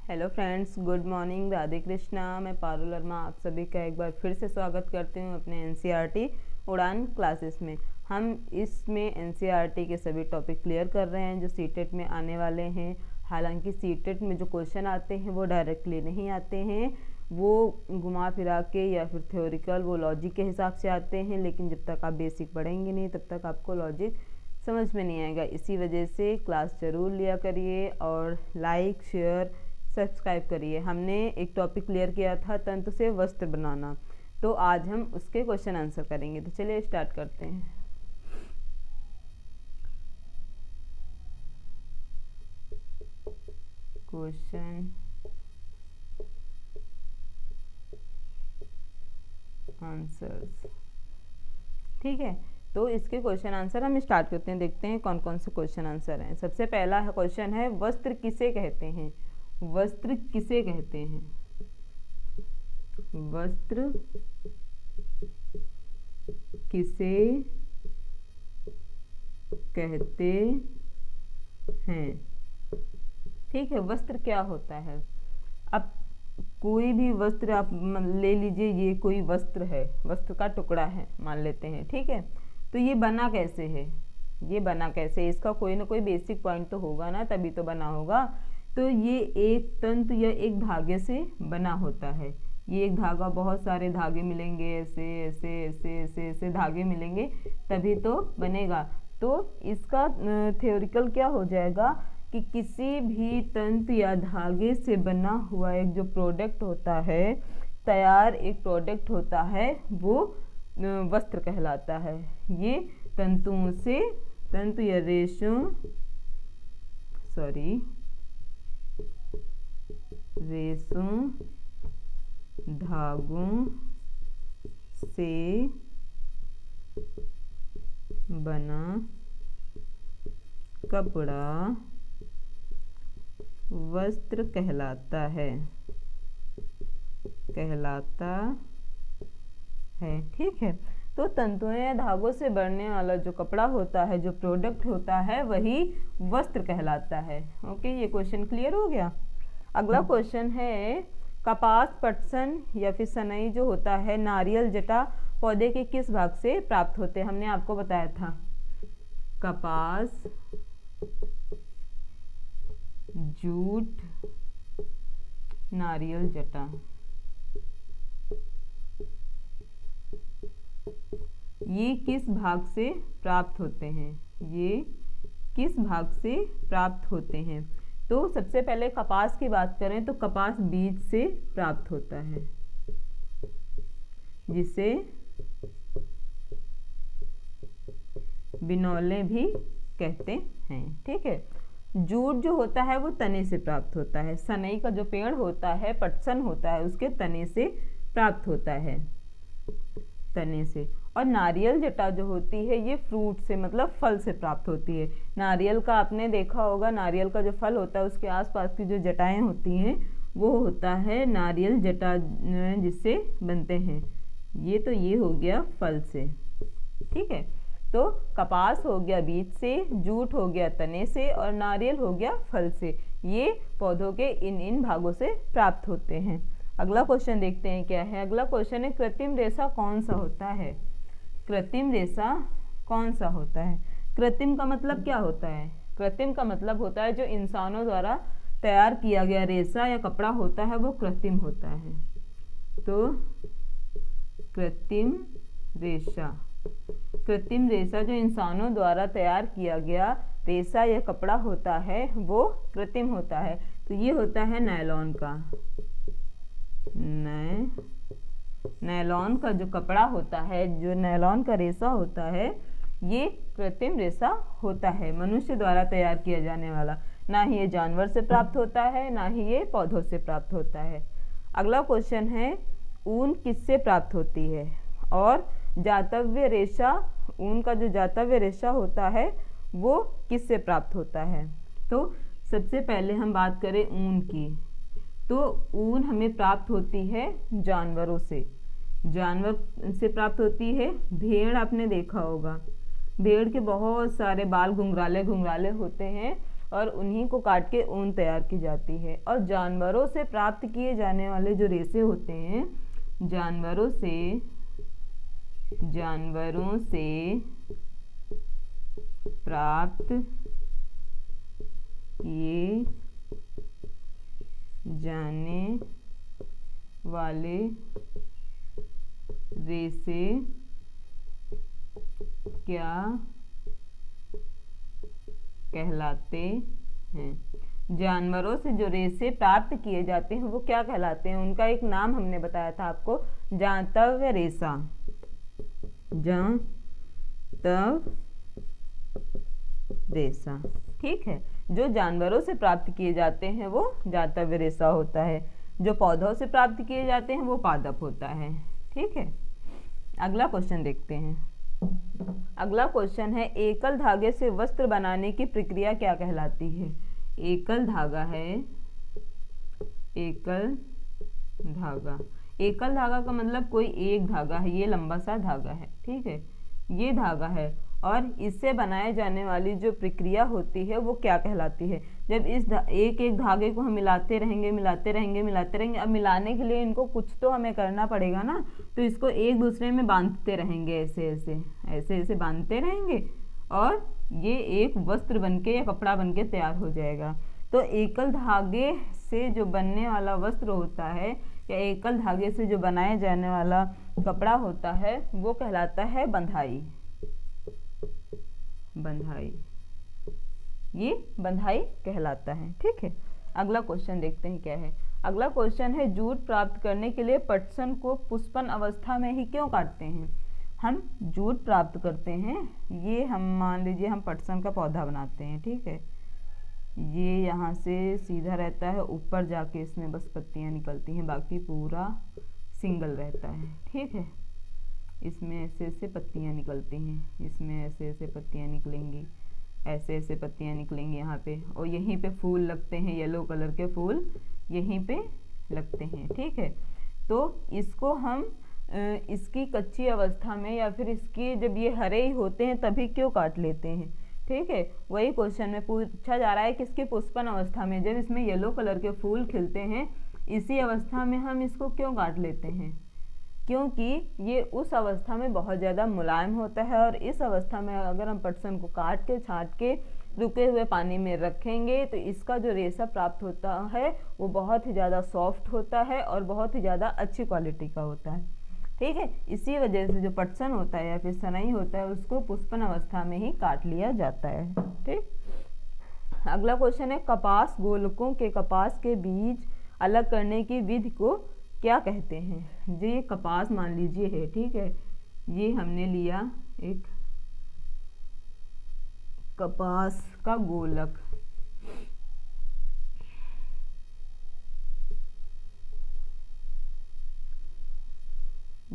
Hello friends, good morning, Radhe Krishna. मैं पारुल वर्मा आप सभी का एक बार फिर से स्वागत करती हूँ अपने एनसीईआरटी उड़ान क्लासेस में। हम इसमें एनसीईआरटी के सभी टॉपिक क्लियर कर रहे हैं जो सीटेट में आने वाले हैं। हालांकि सीटेट में जो क्वेश्चन आते हैं वो डायरेक्टली नहीं आते हैं, वो घुमा फिरा के या फिर थ्योरिकल वो लॉजिक के हिसाब से आते हैं। लेकिन जब तक आप बेसिक पढ़ेंगे नहीं तब तक आपको लॉजिक समझ में नहीं आएगा। इसी वजह से क्लास ज़रूर लिया करिए और लाइक शेयर सब्सक्राइब करिए। हमने एक टॉपिक क्लियर किया था तंतु से वस्त्र बनाना, तो आज हम उसके क्वेश्चन आंसर करेंगे। तो चलिए स्टार्ट करते हैं। क्वेश्चन आंसर्स, ठीक है। तो इसके क्वेश्चन आंसर हम स्टार्ट करते हैं, देखते हैं कौन कौन से क्वेश्चन आंसर हैं। सबसे पहला क्वेश्चन है, वस्त्र किसे कहते हैं? वस्त्र किसे कहते हैं? वस्त्र किसे कहते हैं? ठीक है, वस्त्र क्या होता है? अब कोई भी वस्त्र आप ले लीजिए, ये कोई वस्त्र है, वस्त्र का टुकड़ा है मान लेते हैं, ठीक है। तो ये बना कैसे है? ये बना कैसे? इसका कोई ना कोई बेसिक पॉइंट तो होगा ना, तभी तो बना होगा। तो ये एक तंतु या एक धागे से बना होता है। ये एक धागा, बहुत सारे धागे मिलेंगे, ऐसे ऐसे ऐसे ऐसे ऐसे धागे मिलेंगे तभी तो बनेगा। तो इसका थ्योरिकल क्या हो जाएगा कि किसी भी तंतु या धागे से बना हुआ एक जो प्रोडक्ट होता है, तैयार एक प्रोडक्ट होता है, वो वस्त्र कहलाता है। ये तंतुओं से, तंतु या रेशों धागों से बना कपड़ा वस्त्र कहलाता है, ठीक है। तो तंतुओं या धागों से बनने वाला जो कपड़ा होता है, जो प्रोडक्ट होता है, वही वस्त्र कहलाता है। ओके, ये क्वेश्चन क्लियर हो गया। अगला क्वेश्चन है, कपास, पटसन या फिर सनई जो होता है, नारियल जटा पौधे के किस भाग से प्राप्त होते हैं? हमने आपको बताया था कपास, जूट, नारियल जटा, ये किस भाग से प्राप्त होते हैं? ये किस भाग से प्राप्त होते हैं? तो सबसे पहले कपास की बात करें तो कपास बीज से प्राप्त होता है, जिसे बिनौले भी कहते हैं, ठीक है। जूट जो होता है वो तने से प्राप्त होता है। सनई का जो पेड़ होता है, पटसन होता है, उसके तने से प्राप्त होता है, तने से। और नारियल जटा जो होती है ये फ्रूट से, मतलब फल से प्राप्त होती है। नारियल का आपने देखा होगा, नारियल का जो फल होता है उसके आसपास की जो जटाएं होती हैं वो होता है नारियल जटा, जिससे बनते हैं। ये हो गया फल से, ठीक है। तो कपास हो गया बीज से, जूट हो गया तने से, और नारियल हो गया फल से। ये पौधों के इन भागों से प्राप्त होते हैं। अगला क्वेश्चन देखते हैं क्या है। अगला क्वेश्चन है, कृत्रिम रेशा कौन सा होता है? कृत्रिम रेशा कौन सा होता है? कृत्रिम का मतलब क्या होता है? कृत्रिम का मतलब होता है जो इंसानों द्वारा तैयार किया गया रेशा या कपड़ा होता है, वो कृत्रिम होता है। तो कृत्रिम रेशा जो इंसानों द्वारा तैयार किया गया रेशा या कपड़ा होता है वो कृत्रिम होता है। तो ये होता है नायलॉन का। नायलॉन का जो कपड़ा होता है, जो नायलॉन का रेशा होता है, ये कृत्रिम रेशा होता है, मनुष्य द्वारा तैयार किया जाने वाला। ना ही ये जानवर से प्राप्त होता है, ना ही ये पौधों से प्राप्त होता है। अगला क्वेश्चन है, ऊन किससे प्राप्त होती है? और जातव्य रेशा, ऊन का जो जातव्य रेशा होता है वो किससे प्राप्त होता है? तो सबसे पहले हम बात करें ऊन की, तो ऊन हमें प्राप्त होती है जानवरों से। जानवर से प्राप्त होती है। भेड़ आपने देखा होगा, भेड़ के बहुत सारे बाल घुंघराले घुंघराले होते हैं और उन्हीं को काट के ऊन तैयार की जाती है। और जानवरों से प्राप्त किए जाने वाले जो रेशे होते हैं, जानवरों से प्राप्त किए जाने वाले रेशे क्या कहलाते हैं? जानवरों से जो रेशे प्राप्त किए जाते हैं वो क्या कहलाते हैं? उनका एक नाम हमने बताया था आपको, जांतव्य रेशा। जांतव रेशा, ठीक है। जो जानवरों से प्राप्त किए जाते हैं वो जांतव्य रेशा होता है। जो पौधों से प्राप्त किए जाते हैं वो पादप होता है, ठीक है। अगला क्वेश्चन देखते हैं। अगला क्वेश्चन है, एकल धागे से वस्त्र बनाने की प्रक्रिया क्या कहलाती है? एकल धागा है, एकल धागा का मतलब कोई एक धागा है, ये लंबा सा धागा है, ठीक है, ये धागा है, और इससे बनाए जाने वाली जो प्रक्रिया होती है वो क्या कहलाती है? जब इस एक एक धागे को हम मिलाते रहेंगे, अब मिलाने के लिए इनको कुछ तो हमें करना पड़ेगा ना, तो इसको एक दूसरे में बांधते रहेंगे, ऐसे बांधते रहेंगे, और ये एक वस्त्र बनके या कपड़ा बनके तैयार हो जाएगा। तो एकल धागे से जो बनने वाला वस्त्र होता है या एकल धागे से जो बनाया जाने वाला कपड़ा होता है वो कहलाता है बंधाई। ये बंधाई कहलाता है, ठीक है। अगला क्वेश्चन देखते हैं क्या है। अगला क्वेश्चन है, जूट प्राप्त करने के लिए पटसन को पुष्पन अवस्था में ही क्यों काटते हैं? हम जूट प्राप्त करते हैं, ये हम मान लीजिए हम पटसन का पौधा बनाते हैं, ठीक है, ये यहाँ से सीधा रहता है, ऊपर जाके इसमें बस पत्तियाँ निकलती हैं, बाकी पूरा सिंगल रहता है, ठीक है। इसमें ऐसे पत्तियाँ निकलती हैं, इसमें ऐसे पत्तियाँ निकलेंगी, ऐसे पत्तियाँ निकलेंगी यहाँ पे, और यहीं पे फूल लगते हैं, येलो कलर के फूल यहीं पे लगते हैं, ठीक है। तो इसको हम इसकी कच्ची अवस्था में या फिर इसकी जब ये हरे ही होते हैं तभी क्यों काट लेते हैं, ठीक है। वही क्वेश्चन में पूछा जा रहा है कि इसकी पुष्पन अवस्था में जब इसमें येलो कलर के फूल खिलते हैं, इसी अवस्था में हम इसको क्यों काट लेते हैं? क्योंकि ये उस अवस्था में बहुत ज़्यादा मुलायम होता है, और इस अवस्था में अगर हम पटसन को काट के छाँट के रुके हुए पानी में रखेंगे तो इसका जो रेशा प्राप्त होता है वो बहुत ही ज़्यादा सॉफ्ट होता है और बहुत ही ज़्यादा अच्छी क्वालिटी का होता है, ठीक है। इसी वजह से जो पटसन होता है या फिर सनई होता है उसको पुष्पन अवस्था में ही काट लिया जाता है, ठीक। अगला क्वेश्चन है, कपास गोलकों के कपास के बीज अलग करने की विधि को क्या कहते हैं? ये कपास मान लीजिए है, ठीक है, ये हमने लिया एक कपास का गोलक,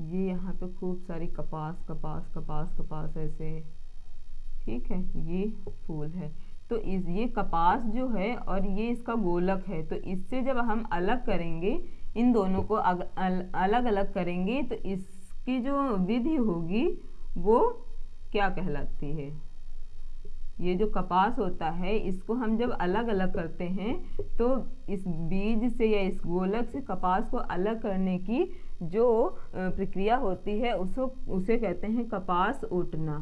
ये यहाँ पे खूब सारी कपास ऐसे, ठीक है, ये फूल है। तो ये कपास जो है और ये इसका गोलक है, तो इससे जब हम अलग करेंगे, इन दोनों को अलग अलग करेंगे तो इसकी जो विधि होगी वो क्या कहलाती है? ये जो कपास होता है इसको हम जब अलग अलग करते हैं तो इस बीज से या इस गोलक से कपास को अलग करने की जो प्रक्रिया होती है उसे कहते हैं कपास ओटना।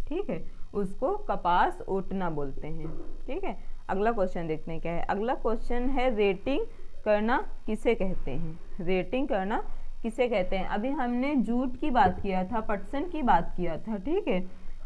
ठीक है, उसको कपास ओटना बोलते हैं। ठीक है, अगला क्वेश्चन देखते हैं क्या है। अगला क्वेश्चन है रेटिंग करना किसे कहते हैं? रेटिंग करना किसे कहते हैं? अभी हमने जूट की बात किया था, पटसन की बात किया था। ठीक है,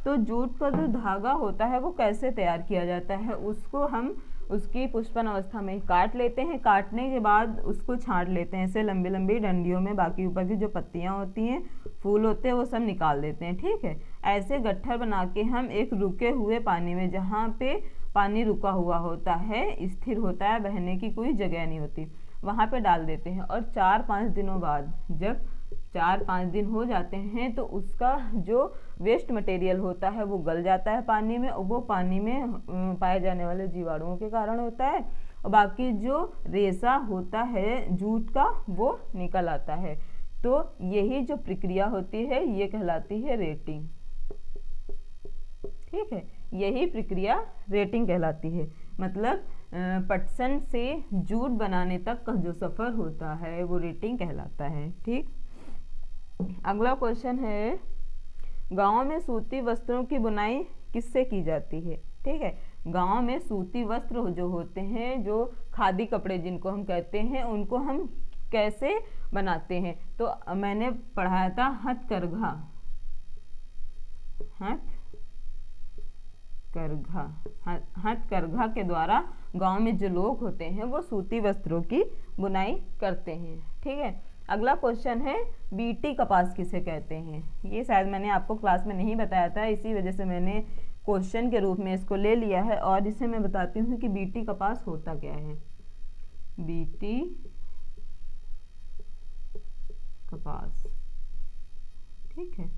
तो जूट का जो धागा होता है वो कैसे तैयार किया जाता है, उसको हम उसकी पुष्पन अवस्था में काट लेते हैं। काटने के बाद उसको छांट लेते हैं ऐसे लंबी लंबी डंडियों में, बाकी ऊपर की जो पत्तियां होती हैं, फूल होते हैं, वो सब निकाल देते हैं। ठीक है, ऐसे गट्ठर बना के हम एक रुके हुए पानी में, जहाँ पे पानी रुका हुआ होता है, स्थिर होता है, बहने की कोई जगह नहीं होती, वहाँ पे डाल देते हैं। और 4-5 दिनों बाद, जब 4-5 दिन हो जाते हैं, तो उसका जो वेस्ट मटेरियल होता है वो गल जाता है पानी में, और वो पानी में पाए जाने वाले जीवाणुओं के कारण होता है, और बाकी जो रेशा होता है जूट का वो निकल आता है। तो यही जो प्रक्रिया होती है ये कहलाती है रेटिंग। ठीक है, यही प्रक्रिया रेटिंग कहलाती है। मतलब पटसन से जूट बनाने तक का जो सफ़र होता है वो रेटिंग कहलाता है। ठीक, अगला क्वेश्चन है, गांव में सूती वस्त्रों की बुनाई किससे की जाती है? ठीक है, गांव में सूती वस्त्र जो होते हैं, जो खादी कपड़े जिनको हम कहते हैं, उनको हम कैसे बनाते हैं? तो मैंने पढ़ाया था हथकरघा, हथकरघा के द्वारा गांव में जो लोग होते हैं वो सूती वस्त्रों की बुनाई करते हैं। ठीक है, अगला क्वेश्चन है, बीटी कपास किसे कहते हैं? ये शायद मैंने आपको क्लास में नहीं बताया था, इसी वजह से मैंने क्वेश्चन के रूप में इसको ले लिया है। और इसे मैं बताती हूँ कि बीटी कपास होता क्या है। बीटी कपास, ठीक है,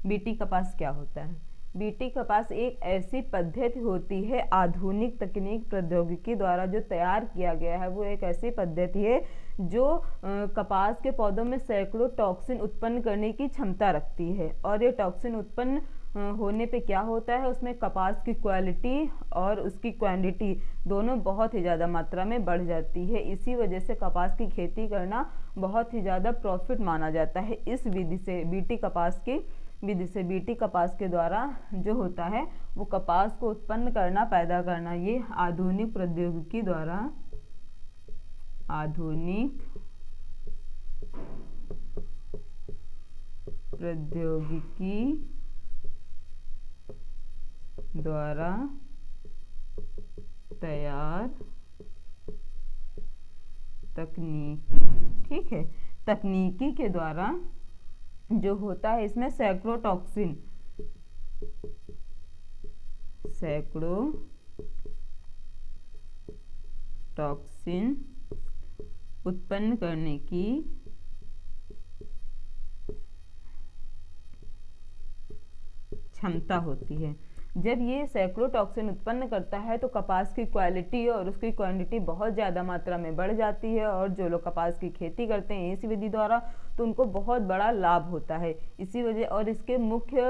बीटी कपास क्या होता है? बीटी कपास एक ऐसी पद्धति होती है, आधुनिक तकनीक प्रौद्योगिकी द्वारा जो तैयार किया गया है, वो एक ऐसी पद्धति है जो कपास के पौधों में सैकड़ों टॉक्सिन उत्पन्न करने की क्षमता रखती है। और ये टॉक्सिन उत्पन्न होने पे क्या होता है, उसमें कपास की क्वालिटी और उसकी क्वांटिटी दोनों बहुत ही ज़्यादा मात्रा में बढ़ जाती है। इसी वजह से कपास की खेती करना बहुत ही ज़्यादा प्रॉफिट माना जाता है। इस विधि से, बीटी कपास की विधि से, बीटी कपास के द्वारा जो होता है वो कपास को उत्पन्न करना, पैदा करना, ये आधुनिक प्रौद्योगिकी द्वारा, आधुनिक प्रौद्योगिकी द्वारा तैयार तकनीकी, ठीक है, तकनीकी के द्वारा जो होता है, इसमें सैकड़ों टॉक्सिन उत्पन्न करने की क्षमता होती है। जब ये सैकड़ों टॉक्सिन उत्पन्न करता है तो कपास की क्वालिटी और उसकी क्वांटिटी बहुत ज़्यादा मात्रा में बढ़ जाती है। और जो लोग कपास की खेती करते हैं इस विधि द्वारा, तो उनको बहुत बड़ा लाभ होता है। इसी वजह, और इसके मुख्य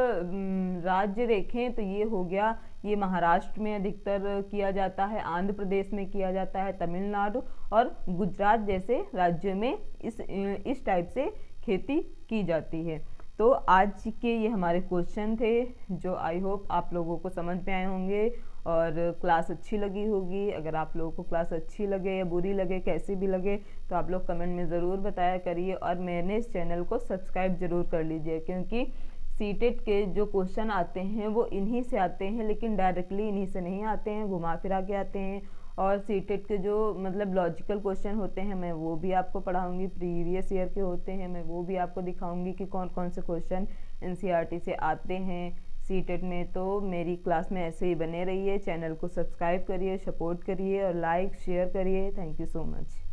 राज्य देखें तो ये हो गया, ये महाराष्ट्र में अधिकतर किया जाता है, आंध्र प्रदेश में किया जाता है, तमिलनाडु और गुजरात जैसे राज्यों में इस टाइप से खेती की जाती है। तो आज के ये हमारे क्वेश्चन थे, जो आई होप आप लोगों को समझ में आए होंगे और क्लास अच्छी लगी होगी। अगर आप लोगों को क्लास अच्छी लगे या बुरी लगे, कैसी भी लगे, तो आप लोग कमेंट में ज़रूर बताया करिए। और मैंने इस चैनल को सब्सक्राइब ज़रूर कर लीजिए, क्योंकि सीटेट के जो क्वेश्चन आते हैं वो इन्हीं से आते हैं, लेकिन डायरेक्टली इन्हीं से नहीं आते हैं, घुमा फिरा के आते हैं। और सीटेट के जो मतलब लॉजिकल क्वेश्चन होते हैं, मैं वो भी आपको पढ़ाऊंगी, प्रीवियस ईयर के होते हैं, मैं वो भी आपको दिखाऊंगी कि कौन कौन से क्वेश्चन एनसीईआरटी से आते हैं सीटेट में। तो मेरी क्लास में ऐसे ही बने रहिए, चैनल को सब्सक्राइब करिए, सपोर्ट करिए और लाइक शेयर करिए। Thank you so much.